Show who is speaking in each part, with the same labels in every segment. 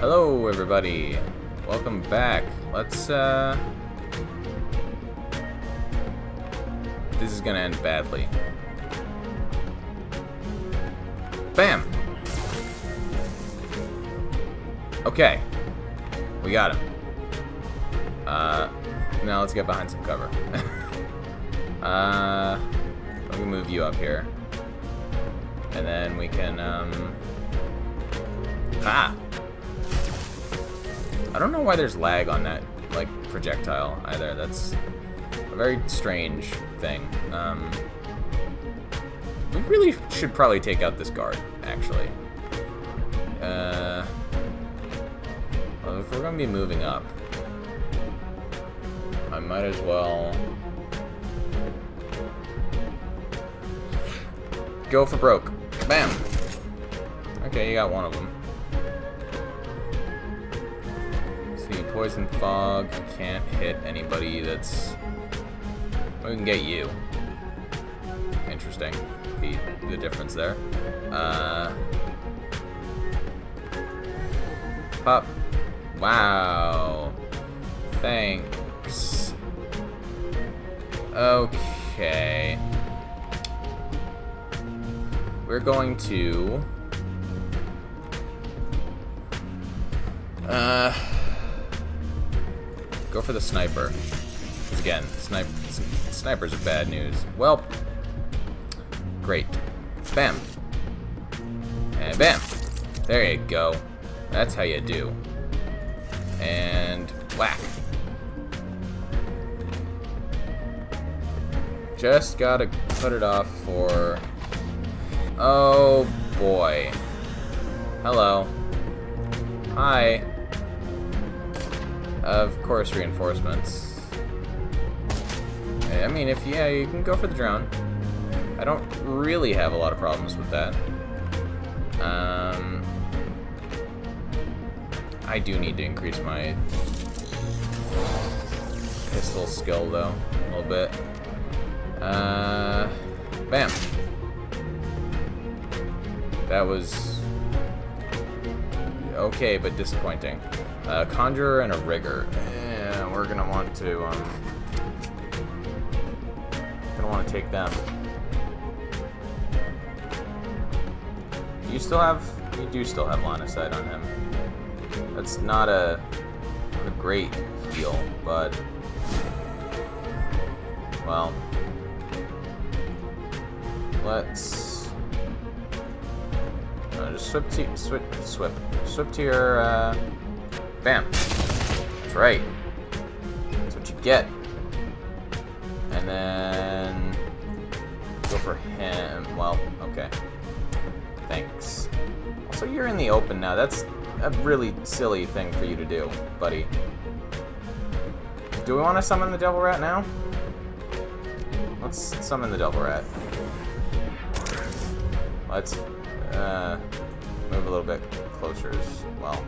Speaker 1: Hello, everybody. Welcome back. Let's, This is gonna end badly. Bam! Okay. We got him. Now let's get behind some cover. Let me move you up here. And then we can, I don't know why there's lag on that, like, projectile either. That's a very strange thing. We really should probably take out this guard, actually. Well, if we're gonna be moving up, I might as well go for broke. Bam! Okay, you got one of them. See, poison fog can't hit anybody that's... We can get you. Interesting. The difference there. Pop. Wow. Thanks. Okay. We're going to... go for the sniper. Because again, snipers are bad news. Well, great. Bam. And bam. There you go. That's how you do. And whack. Just gotta put it off for... Oh boy. Hello. Hi. Of course, reinforcements. I mean, if you can go for the drone. I don't really have a lot of problems with that. I do need to increase my pistol skill, though, a little bit. Bam. That was okay, but disappointing. Conjurer and a rigger. Yeah, we're gonna want to take them. You do still have line of sight on him. That's not a great heal, but well, let's just swip to your bam. That's right. That's what you get. And then go for him. Well, okay. Thanks. Also, you're in the open now. That's a really silly thing for you to do, buddy. Do we want to summon the devil rat now? Let's summon the devil rat. Let's move a little bit closer as well.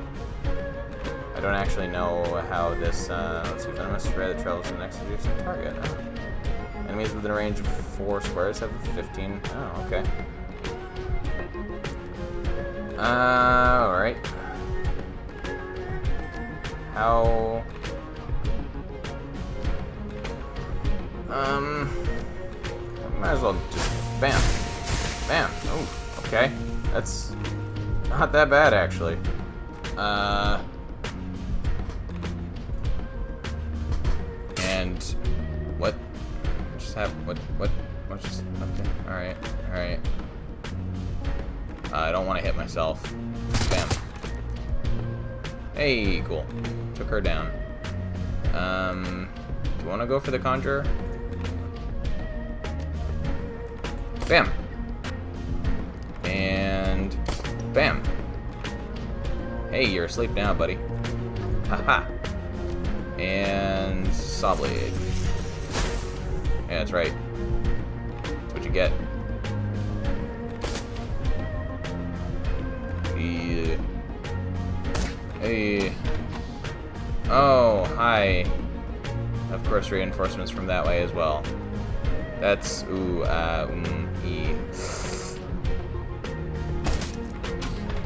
Speaker 1: I don't actually know how this, let's see, venomous spray that travels to the next adjacent target. Oh. Enemies within a range of 4 squares have 15. Oh, okay. Alright. How... might as well just... Bam! Bam! Oh, okay. That's not that bad, actually. And... What? Just have... What just... Okay. Alright. Alright. I don't want to hit myself. Bam. Hey, cool. Took her down. Do you want to go for the conjurer? Bam. And bam. Hey, you're asleep now, buddy. Haha. And saw blade. Yeah, that's right. That's what you get. Hey. Oh, hi. Of course, reinforcements from that way as well. That's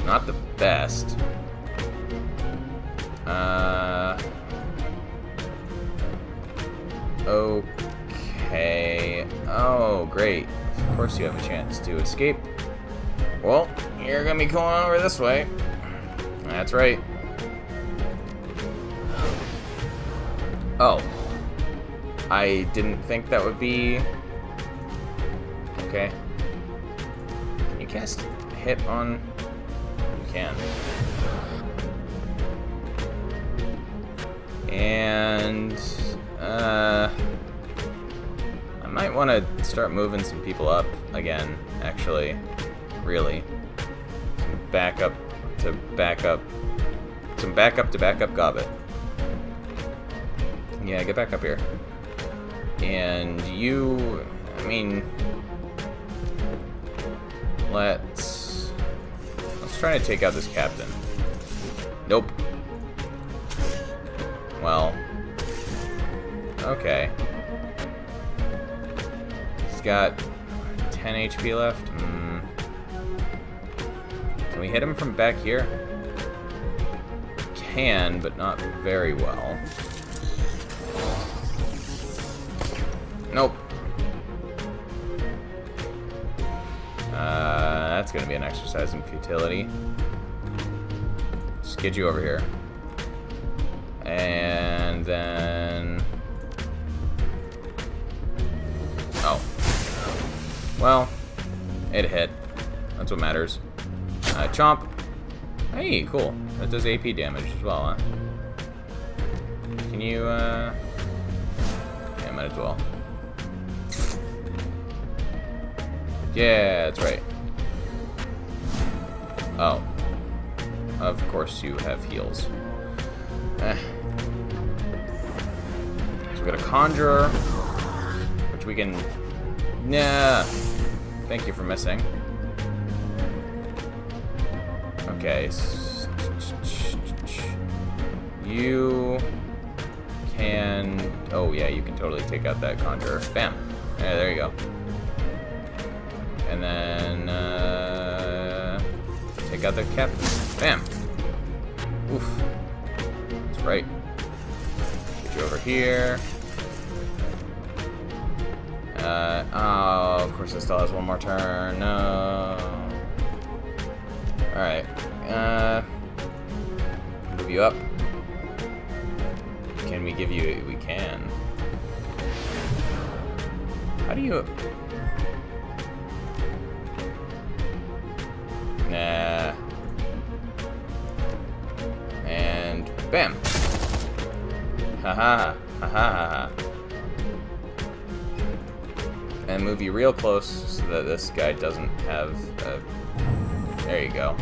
Speaker 1: not the best. Okay. Oh, great. Of course you have a chance to escape. Well, you're gonna be going over this way. That's right. Oh. I didn't think that would be... Okay. Can you cast hit on... You can. And... I might want to start moving some people up again, actually. Really. Back up to back up. Some backup to backup Gobbet. Yeah, get back up here. And you... I mean... Let's try to take out this captain. Nope. Well... Okay. He's got 10 HP left. Can we hit him from back here? Can, but not very well. Nope. That's gonna be an exercise in futility. Just get you over here. And then... Oh. Well, it hit. That's what matters. Chomp. Hey, cool. That does AP damage as well, huh? Can you, Yeah, might as well. Yeah, that's right. Oh. Of course you have heals. So we got a Conjurer, which we can... Nah. Thank you for missing. Okay. You can... Oh, yeah, you can totally take out that Conjurer. Bam. Yeah, there you go. And then, take out the captain. Bam. Oof. That's right. Get you over here. Oh, of course it still has one more turn. No. Alright. Move you up. Can we give you... We can. How do you... Nah. And bam. Haha. Haha. And move you real close so that this guy doesn't have a... There you go.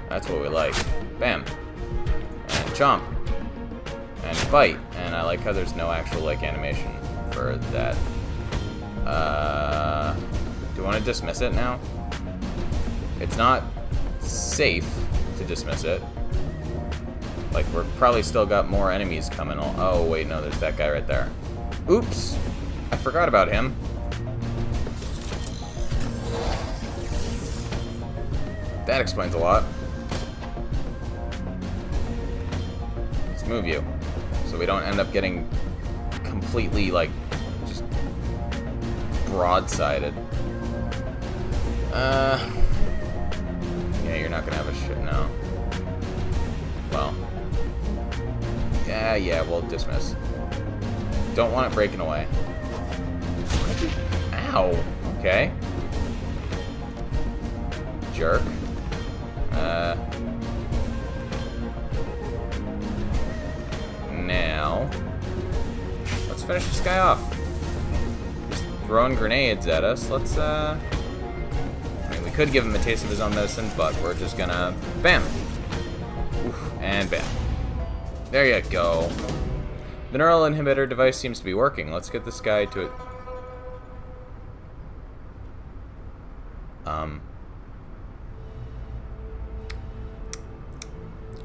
Speaker 1: That's what we like. Bam. And chomp. And fight. And I like how there's no actual, like, animation for that. Do you want to dismiss it now? It's not safe to dismiss it. Like, we're probably still got more enemies coming. Oh, wait, no, there's that guy right there. Oops! I forgot about him. That explains a lot. Let's move you. So we don't end up getting completely, like, just broadsided. Yeah, you're not gonna have a shit now. Well. Yeah, we'll dismiss. Don't want it breaking away. Ow. Okay. Jerk. Now, let's finish this guy off. Just throwing grenades at us. Let's, I mean, we could give him a taste of his own medicine, but we're just gonna, bam. Oof, and bam. There you go. The neural inhibitor device seems to be working. Let's get this guy to it.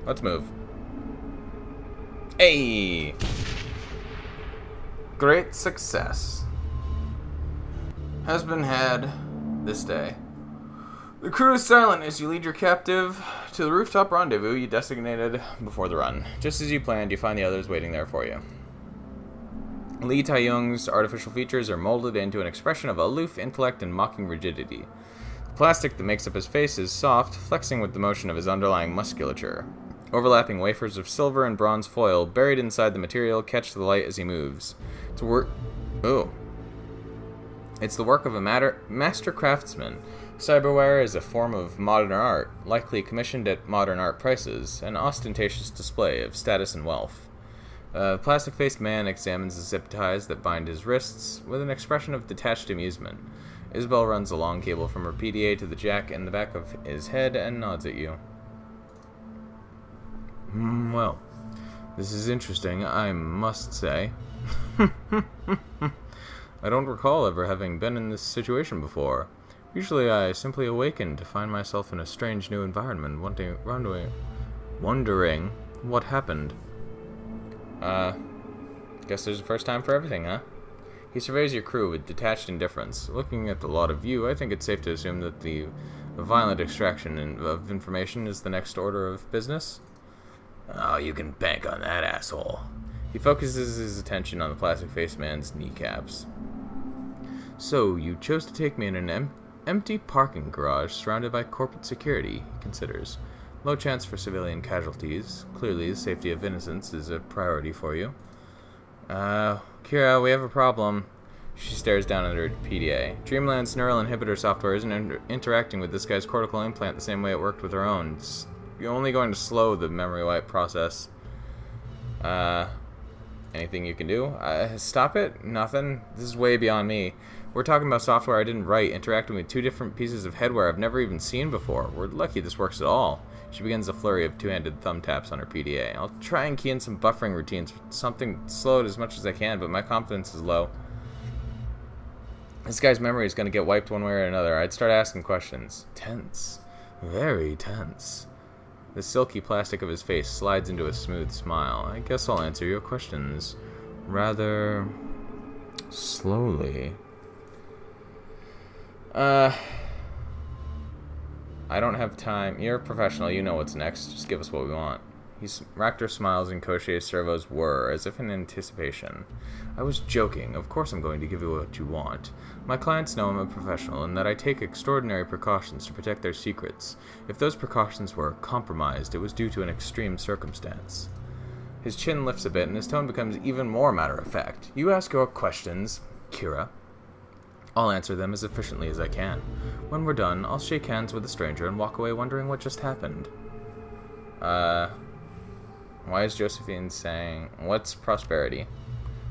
Speaker 1: Let's move. Hey! Great success has been had this day. The crew is silent as you lead your captive to the rooftop rendezvous you designated before the run. Just as you planned, you find the others waiting there for you. Lee Tai-young's artificial features are molded into an expression of aloof intellect and mocking rigidity. The plastic that makes up his face is soft, flexing with the motion of his underlying musculature. Overlapping wafers of silver and bronze foil buried inside the material catch the light as he moves. It's the work of a master craftsman. Cyberware is a form of modern art, likely commissioned at modern art prices, an ostentatious display of status and wealth. A plastic-faced man examines the zip ties that bind his wrists with an expression of detached amusement. Isabel runs a long cable from her PDA to the jack in the back of his head and nods at you. Well, this is interesting, I must say. I don't recall ever having been in this situation before. Usually I simply awaken to find myself in a strange new environment, wondering what happened. Guess there's a first time for everything, huh? He surveys your crew with detached indifference. Looking at the lot of you, I think it's safe to assume that the violent extraction of information is the next order of business. Oh, you can bank on that, asshole. He focuses his attention on the plastic-faced man's kneecaps. So, you chose to take me in an empty parking garage surrounded by corporate security, he considers. Low chance for civilian casualties. Clearly, the safety of innocents is a priority for you. Kira, we have a problem. She stares down at her PDA. Dreamland's neural inhibitor software isn't interacting with this guy's cortical implant the same way it worked with her own. It's only going to slow the memory wipe process. Anything you can do? Stop it? Nothing? This is way beyond me. We're talking about software I didn't write, interacting with two different pieces of headwear I've never even seen before. We're lucky this works at all. She begins a flurry of two-handed thumb taps on her PDA. I'll try and key in some buffering routines, something slowed as much as I can, but my confidence is low. This guy's memory is going to get wiped one way or another. I'd start asking questions. Tense. Very tense. The silky plastic of his face slides into a smooth smile. I guess I'll answer your questions rather slowly. I don't have time. You're a professional. You know what's next. Just give us what we want. Ractor smiles and Koshie's servos whir, as if in anticipation. I was joking. Of course I'm going to give you what you want. My clients know I'm a professional and that I take extraordinary precautions to protect their secrets. If those precautions were compromised, it was due to an extreme circumstance. His chin lifts a bit and his tone becomes even more matter-of-fact. You ask your questions, Kira. I'll answer them as efficiently as I can. When we're done, I'll shake hands with a stranger and walk away wondering what just happened. Why is Josephine saying... What's Prosperity?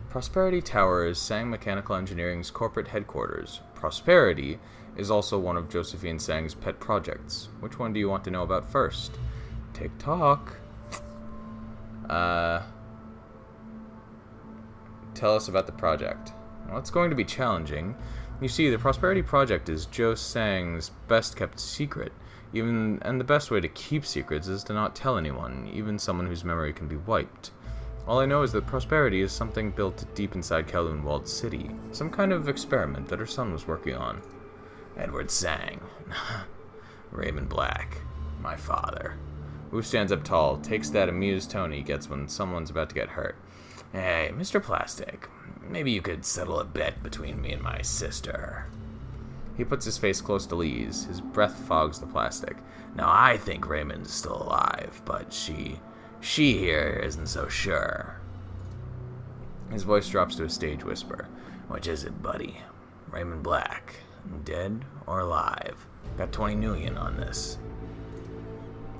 Speaker 1: Prosperity Tower is Sang Mechanical Engineering's corporate headquarters. Prosperity is also one of Josephine Sang's pet projects. Which one do you want to know about first? Tick-tock. Tell us about the project. Well, it's going to be challenging. You see, the Prosperity Project is Joe Sang's best-kept secret. And the best way to keep secrets is to not tell anyone, even someone whose memory can be wiped. All I know is that Prosperity is something built deep inside Kowloon Walled City. Some kind of experiment that her son was working on. Edward Sang. Raymond Black. My father. Wu stands up tall, takes that amused tone he gets when someone's about to get hurt. Hey, Mr. Plastic, maybe you could settle a bet between me and my sister. He puts his face close to Lee's. His breath fogs the plastic. Now, I think Raymond's still alive, but she here isn't so sure. His voice drops to a stage whisper. Which is it, buddy? Raymond Black, dead or alive? Got 20 million on this.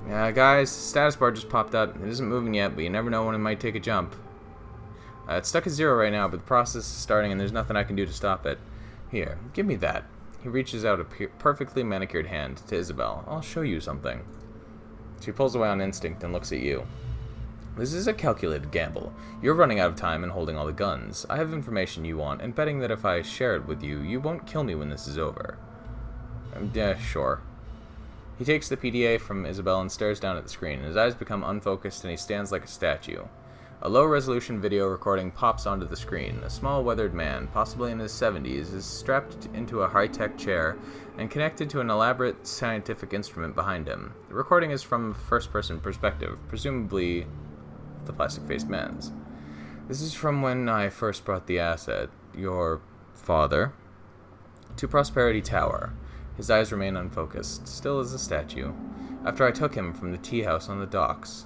Speaker 1: Guys, status bar just popped up. It isn't moving yet, but you never know when it might take a jump. It's stuck at 0 right now, but the process is starting and there's nothing I can do to stop it. Here, give me that. He reaches out a perfectly manicured hand to Isabel. I'll show you something. She pulls away on instinct and looks at you. This is a calculated gamble. You're running out of time and holding all the guns. I have information you want, and betting that if I share it with you, you won't kill me when this is over. Yeah, sure. He takes the PDA from Isabel and stares down at the screen. His eyes become unfocused and he stands like a statue. A low-resolution video recording pops onto the screen. A small, weathered man, possibly in his 70s, is strapped into a high-tech chair and connected to an elaborate scientific instrument behind him. The recording is from a first-person perspective, presumably the plastic-faced man's. This is from when I first brought the asset, your father, to Prosperity Tower. His eyes remain unfocused, still as a statue, after I took him from the tea house on the docks.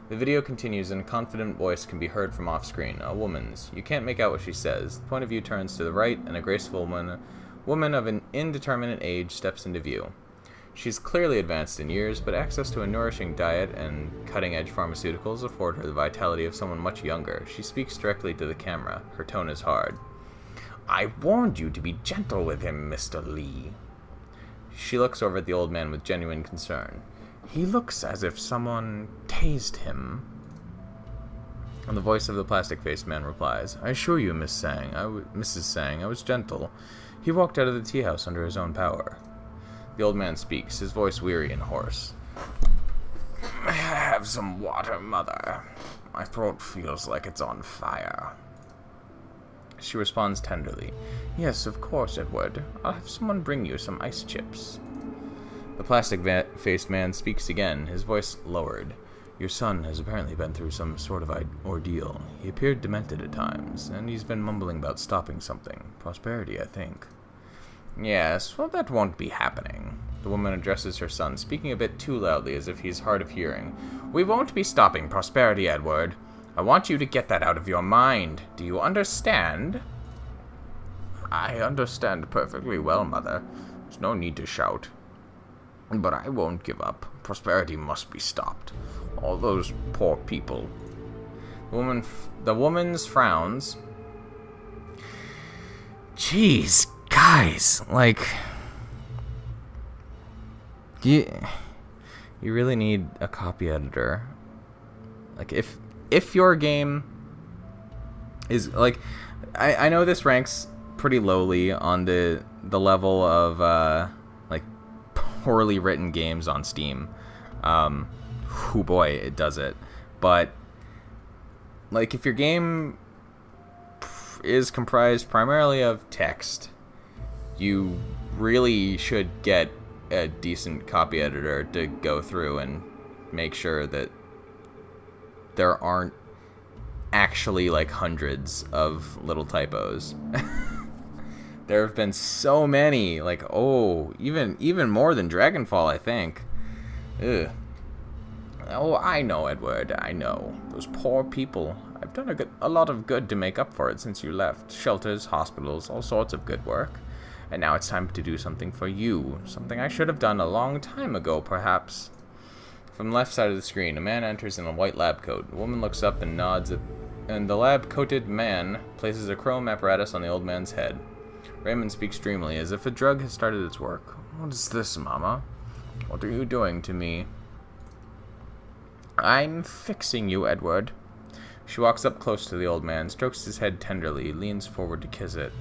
Speaker 1: The video continues and a confident voice can be heard from off-screen, a woman's. You can't make out what she says. The point of view turns to the right, and a graceful woman of an indeterminate age steps into view. She's clearly advanced in years, but access to a nourishing diet and cutting-edge pharmaceuticals afford her the vitality of someone much younger. She speaks directly to the camera. Her tone is hard. I warned you to be gentle with him, Mr. Lee. She looks over at the old man with genuine concern. He looks as if someone tased him. And the voice of the plastic-faced man replies, I assure you, Mrs. Sang, I was gentle. He walked out of the tea house under his own power. The old man speaks, his voice weary and hoarse. May I have some water, Mother? My throat feels like it's on fire. She responds tenderly, Yes, of course, Edward. I'll have someone bring you some ice chips. The plastic-faced man speaks again, his voice lowered. Your son has apparently been through some sort of ordeal. He appeared demented at times, and he's been mumbling about stopping something. Prosperity, I think. Yes, well, that won't be happening. The woman addresses her son, speaking a bit too loudly as if he's hard of hearing. We won't be stopping Prosperity, Edward. I want you to get that out of your mind. Do you understand? I understand perfectly well, Mother. There's no need to shout. But I won't give up. Prosperity must be stopped. All those poor people. The woman's frowns. Jeez, guys, like, you really need a copy editor. Like, if your game is like, I know this ranks pretty lowly on the level of like poorly written games on Steam. Oh boy, it does it. But like, if your game is comprised primarily of text, you really should get a decent copy editor to go through and make sure that there aren't actually like hundreds of little typos. There have been so many, like, even more than Dragonfall, I think. Ugh. Oh, I know, Edward, I know. Those poor people. I've done a lot of good to make up for it since you left. Shelters, hospitals, all sorts of good work. And now it's time to do something for you. Something I should have done a long time ago, perhaps. From the left side of the screen, a man enters in a white lab coat. The woman looks up and nods, and the lab-coated man places a chrome apparatus on the old man's head. Raymond speaks dreamily, as if a drug has started its work. What is this, Mama? What are you doing to me? I'm fixing you, Edward. She walks up close to the old man, strokes his head tenderly, leans forward to kiss it.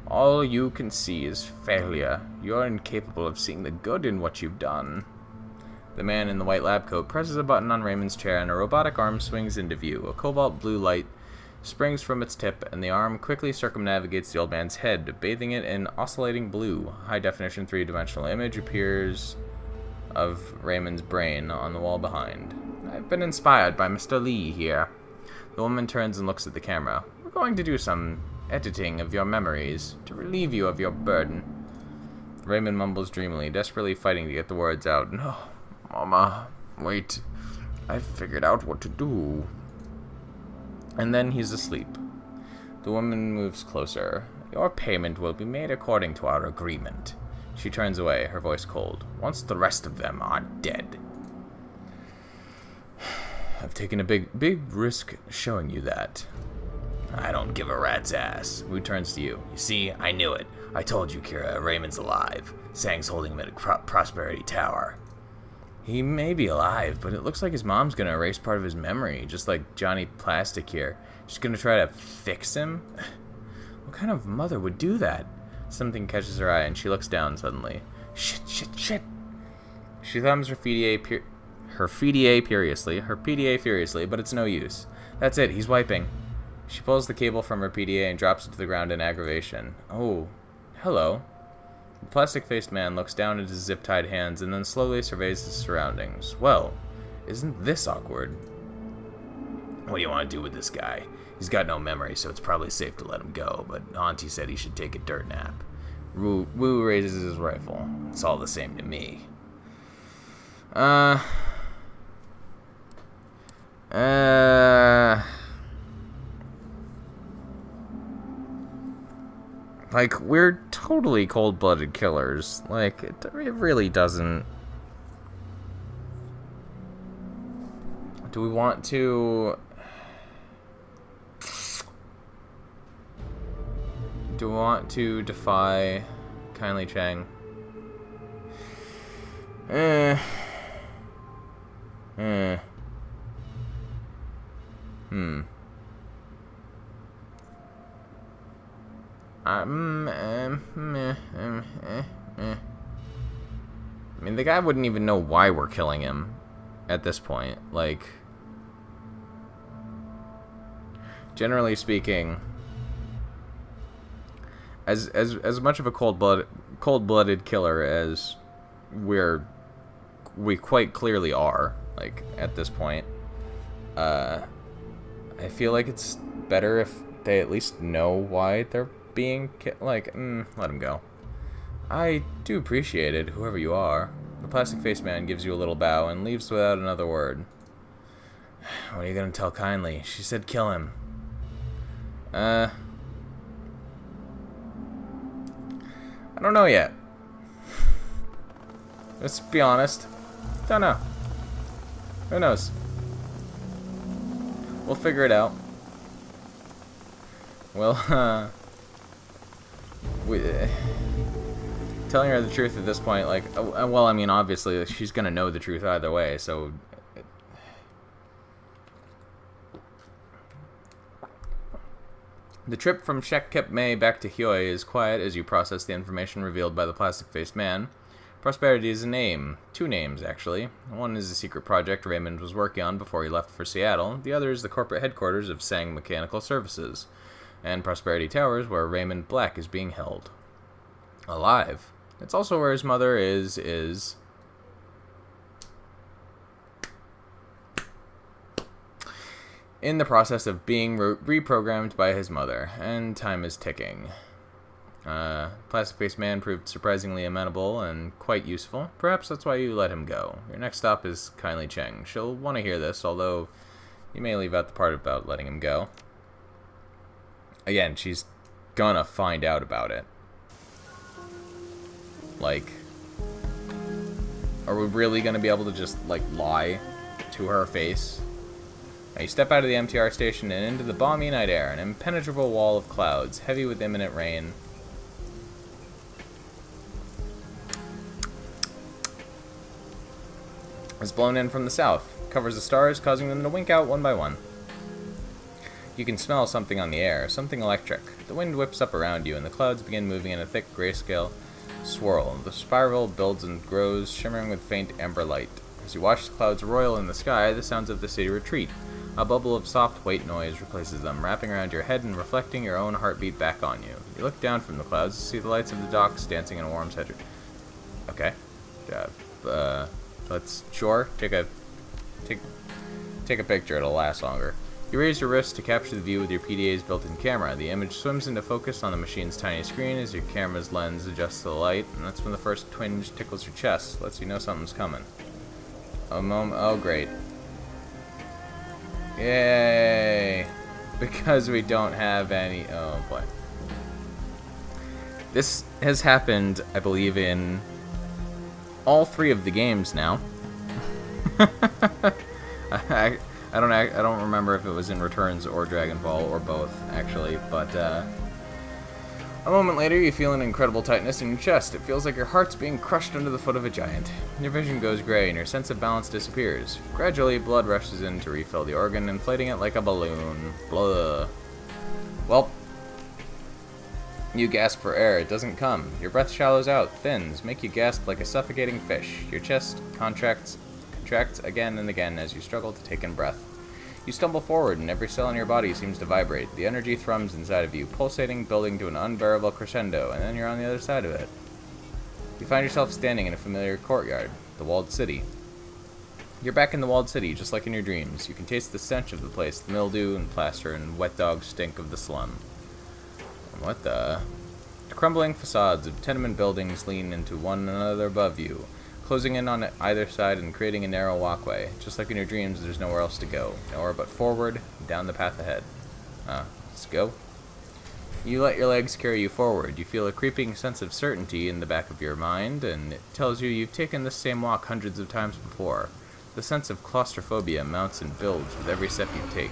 Speaker 1: All you can see is failure. You're incapable of seeing the good in what you've done. The man in the white lab coat presses a button on Raymond's chair, and a robotic arm swings into view. A cobalt blue light springs from its tip, and the arm quickly circumnavigates the old man's head, bathing it in oscillating blue. High-definition three-dimensional image appears of Raymond's brain on the wall behind. I've been inspired by Mr. Lee here. The woman turns and looks at the camera. We're going to do some editing of your memories to relieve you of your burden. Raymond mumbles dreamily, desperately fighting to get the words out. No, Mama, wait. I've figured out what to do. And then he's asleep. The woman moves closer. Your payment will be made according to our agreement. She turns away, her voice cold. Once the rest of them are dead. I've taken a big risk showing you that. I don't give a rat's ass. Wu turns to you. You see, I knew it. I told you, Kira. Raymond's alive. Sang's holding him at Prosperity Tower. He may be alive, but it looks like his mom's gonna erase part of his memory, just like Johnny Plastic here. She's gonna try to fix him? What kind of mother would do that? Something catches her eye, and she looks down suddenly. Shit. She thumbs her her PDA furiously, but it's no use. That's it, he's wiping. She pulls the cable from her PDA and drops it to the ground in aggravation. Oh, hello. The plastic-faced man looks down at his zip-tied hands and then slowly surveys his surroundings. Well, isn't this awkward? What do you want to do with this guy? He's got no memory, so it's probably safe to let him go, but Auntie said he should take a dirt nap. Wu raises his rifle. It's all the same to me. Like, we're totally cold-blooded killers. Like, it really doesn't... Do we want to... Do we want to defy Kindly Chang? I mean, the guy wouldn't even know why we're killing him at this point. Like, generally speaking, as much of a cold-blooded killer as we quite clearly are, like, at this point, I feel like it's better if they at least know why they're being let him go. I do appreciate it, whoever you are. The plastic-faced man gives you a little bow and leaves without another word. What are you gonna tell Kindly? She said kill him. I don't know yet. Let's be honest. Don't know. Who knows? We'll figure it out. Well, telling her the truth at this point, like, well, I mean, obviously, she's gonna know the truth either way, so... The trip from Shek Kep Mei back to Hyoi is quiet as you process the information revealed by the plastic-faced man. Prosperity is a name. 2 names, actually. One is a secret project Raymond was working on before he left for Seattle. The other is the corporate headquarters of Sang Mechanical Services. And Prosperity Towers, where Raymond Black is being held. Alive. It's also where his mother is in the process of being reprogrammed by his mother, and time is ticking. Plastic-faced man proved surprisingly amenable and quite useful. Perhaps that's why you let him go. Your next stop is Kindly Cheng. She'll want to hear this, although you may leave out the part about letting him go. Again, she's gonna find out about it. Like, are we really gonna be able to just, like, lie to her face? Now you step out of the MTR station and into the balmy night air, an impenetrable wall of clouds, heavy with imminent rain. Is blown in from the south, covers the stars, causing them to wink out one by one. You can smell something on the air, something electric. The wind whips up around you, and the clouds begin moving in a thick grayscale swirl. The spiral builds and grows, shimmering with faint amber light. As you watch the clouds roil in the sky, the sounds of the city retreat. A bubble of soft white noise replaces them, wrapping around your head and reflecting your own heartbeat back on you. You look down from the clouds to see the lights of the docks dancing in a warm center. Okay. Let's take a picture. It'll last longer. You raise your wrist to capture the view with your PDA's built-in camera. The image swims into focus on the machine's tiny screen as your camera's lens adjusts to the light, and that's when the first twinge tickles your chest. Lets you know something's coming. Oh, great. Yay! Because we don't have any... Oh, boy. This has happened, I believe, in all 3 of the games now. I don't remember if it was in Returns or Dragonfall or both, actually, but a moment later you feel an incredible tightness in your chest. It feels like your heart's being crushed under the foot of a giant. Your vision goes gray and your sense of balance disappears. Gradually, blood rushes in to refill the organ, inflating it like a balloon. Blah. Well, you gasp for air. It doesn't come. Your breath shallows out, thins, make you gasp like a suffocating fish. Your chest contracts contracts again and again as you struggle to take in breath. You stumble forward, and every cell in your body seems to vibrate. The energy thrums inside of you, pulsating, building to an unbearable crescendo, and then you're on the other side of it. You find yourself standing in a familiar courtyard, the walled city. You're back in the walled city, just like in your dreams. You can taste the stench of the place, the mildew and plaster and wet dog stink of the slum. What the... The crumbling facades of tenement buildings lean into one another above you, closing in on either side and creating a narrow walkway. Just like in your dreams, there's nowhere else to go. Nowhere but forward, down the path ahead. Let's go. You let your legs carry you forward. You feel a creeping sense of certainty in the back of your mind, and it tells you you've taken this same walk hundreds of times before. The sense of claustrophobia mounts and builds with every step you take.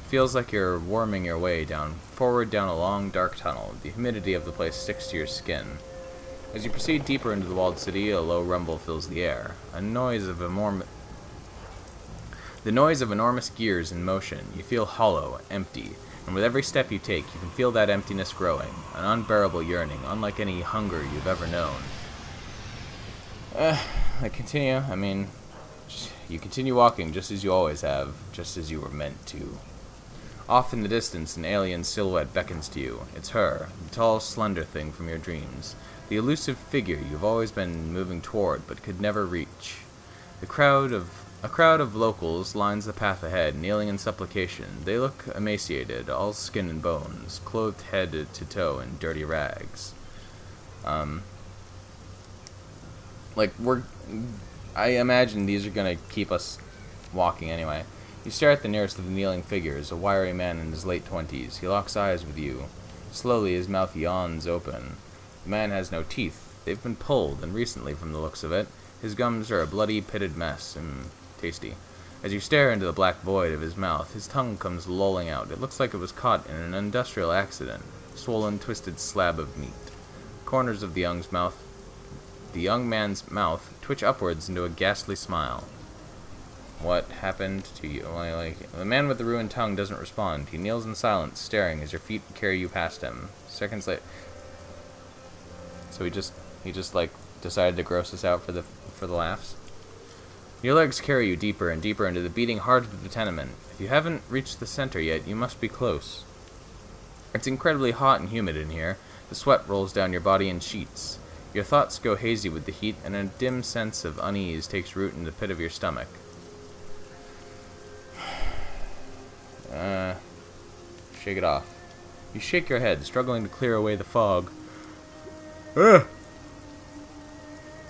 Speaker 1: Feels like you're worming your way forward down a long, dark tunnel. The humidity of the place sticks to your skin. As you proceed deeper into the walled city, a low rumble fills the air. The noise of enormous gears in motion. You feel hollow, empty, and with every step you take, you can feel that emptiness growing. An unbearable yearning, unlike any hunger you've ever known. You continue walking just as you always have, just as you were meant to. Off in the distance, an alien silhouette beckons to you. It's her, the tall, slender thing from your dreams. The elusive figure you've always been moving toward, but could never reach. A crowd of locals lines the path ahead, kneeling in supplication. They look emaciated, all skin and bones, clothed head to toe in dirty rags. I imagine these are gonna keep us walking anyway. You stare at the nearest of the kneeling figures, a wiry man in his late 20s. He locks eyes with you. Slowly, his mouth yawns open. The man has no teeth. They've been pulled, and recently from the looks of it. His gums are a bloody, pitted mess. Tasty. As you stare into the black void of his mouth, his tongue comes lolling out. It looks like it was caught in an industrial accident. A swollen, twisted slab of meat. Corners of the young man's mouth twitch upwards into a ghastly smile. What happened to you? The man with the ruined tongue doesn't respond. He kneels in silence, staring as your feet carry you past him. Seconds later, so he just decided to gross us out for the laughs. Your legs carry you deeper and deeper into the beating heart of the tenement. If you haven't reached the center yet, you must be close. It's incredibly hot and humid in here. The sweat rolls down your body in sheets. Your thoughts go hazy with the heat, and a dim sense of unease takes root in the pit of your stomach. Shake it off. You shake your head, struggling to clear away the fog. The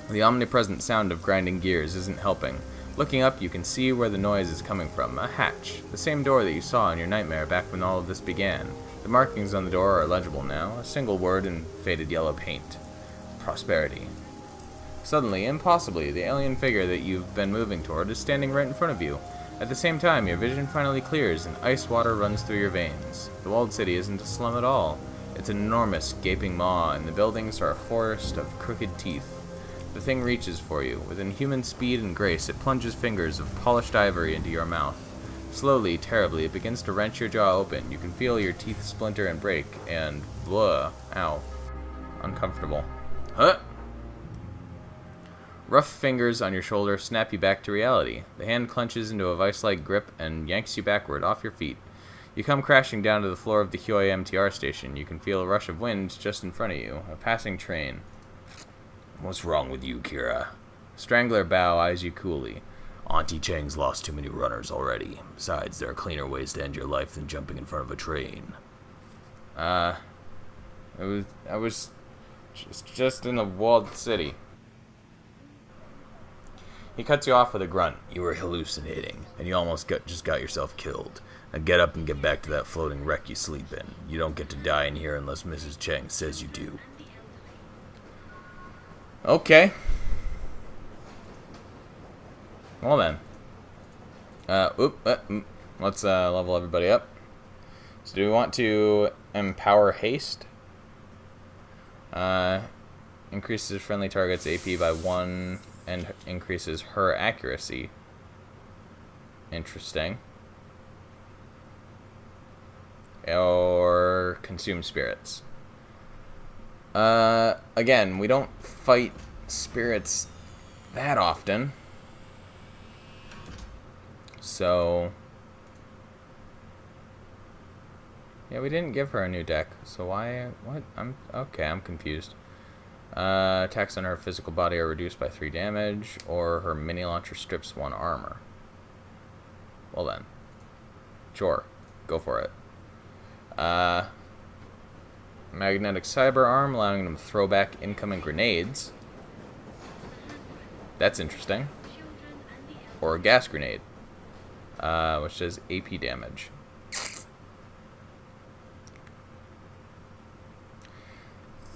Speaker 1: omnipresent sound of grinding gears isn't helping. Looking up, you can see where the noise is coming from. A hatch. The same door that you saw in your nightmare back when all of this began. The markings on the door are legible now. A single word in faded yellow paint. Prosperity. Suddenly, impossibly, the alien figure that you've been moving toward is standing right in front of you. At the same time, your vision finally clears and ice water runs through your veins. The walled city isn't a slum at all. It's an enormous, gaping maw, and the buildings are a forest of crooked teeth. The thing reaches for you. With inhuman speed and grace, it plunges fingers of polished ivory into your mouth. Slowly, terribly, it begins to wrench your jaw open. You can feel your teeth splinter and break, and blah, ow. Uncomfortable. Huh? Rough fingers on your shoulder snap you back to reality. The hand clenches into a vice-like grip and yanks you backward off your feet. You come crashing down to the floor of the Hyoei MTR station. You can feel a rush of wind just in front of you. A passing train. What's wrong with you, Kira? Strangler Bao eyes you coolly. Auntie Chang's lost too many runners already. Besides, there are cleaner ways to end your life than jumping in front of a train. I was just in the walled city. He cuts you off with a grunt. You were hallucinating, and you almost just got yourself killed. Now get up and get back to that floating wreck you sleep in. You don't get to die in here unless Mrs. Chang says you do. Okay. Well then. Let's level everybody up. So do we want to empower haste? Increases friendly targets AP by 1 and increases her accuracy. Interesting. Or consume spirits. Again, we don't fight spirits that often. So yeah, we didn't give her a new deck. So why? What? I'm confused. Attacks on her physical body are reduced by 3 damage, or her mini launcher strips 1 armor. Well then, sure, go for it. Magnetic cyber arm, allowing them to throw back incoming grenades. That's interesting. Or a gas grenade, which does AP damage.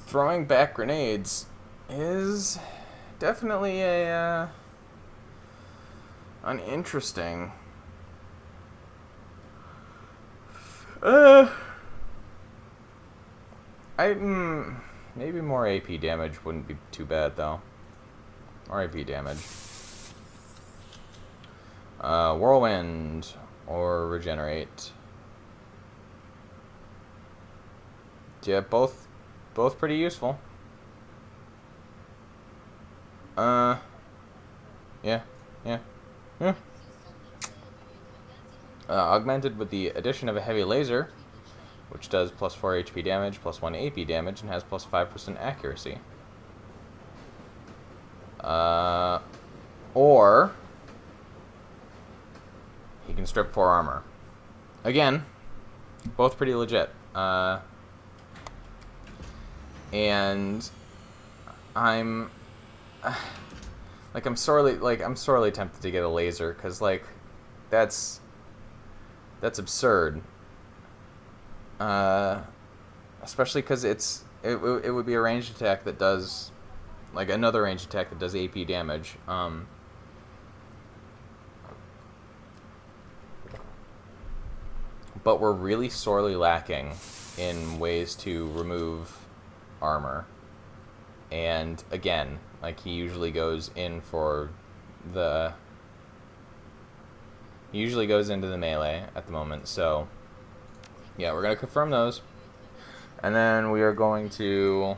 Speaker 1: Throwing back grenades is definitely an interesting. Maybe more AP damage wouldn't be too bad though. More AP damage. Whirlwind or regenerate. Yeah, both pretty useful. Yeah. Augmented with the addition of a heavy laser, which does plus 4 HP damage, plus 1 AP damage, and has plus 5% accuracy. Or he can strip 4 armor. Again, both pretty legit. And I'm sorely tempted to get a laser, because like that's absurd. Especially because it would be a ranged attack that does, like, another ranged attack that does AP damage. But we're really sorely lacking in ways to remove armor. And again, like, he usually goes in for the... He usually goes into the melee at the moment, so... Yeah, we're going to confirm those. And then we are going to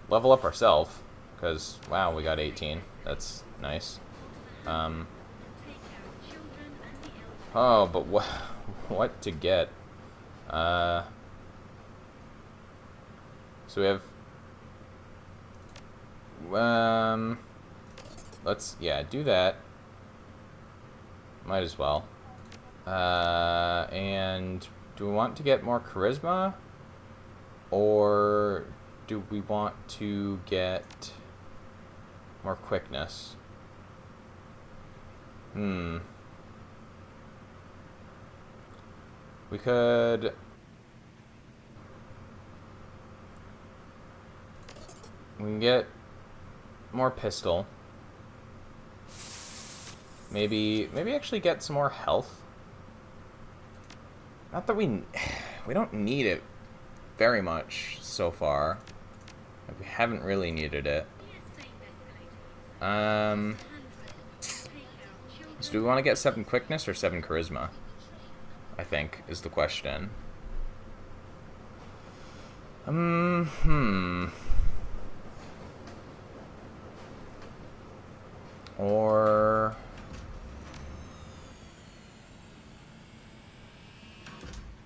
Speaker 1: level up ourselves, because, wow, we got 18. That's nice. Oh, but what to get? So we have... let's, yeah, do that. Might as well. And do we want to get more charisma, or do we want to get more quickness? We could... We can get more pistol. Maybe actually get some more health. Not that we don't need it very much so far. Like, we haven't really needed it. So do we want to get 7 quickness or 7 charisma? I think is the question. Or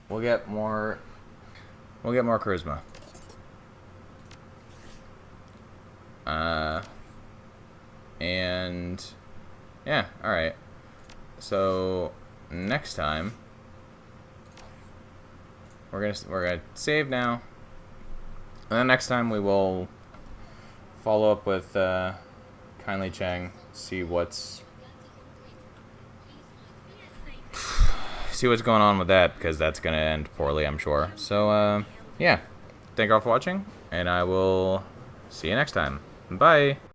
Speaker 1: we'll get more charisma. And yeah, all right. So next time we're gonna save now, and then next time we will follow up with Kindly Chang, see what's going on with that, because that's gonna end poorly, I'm sure. So yeah, thank you all for watching, and I will see you next time. Bye.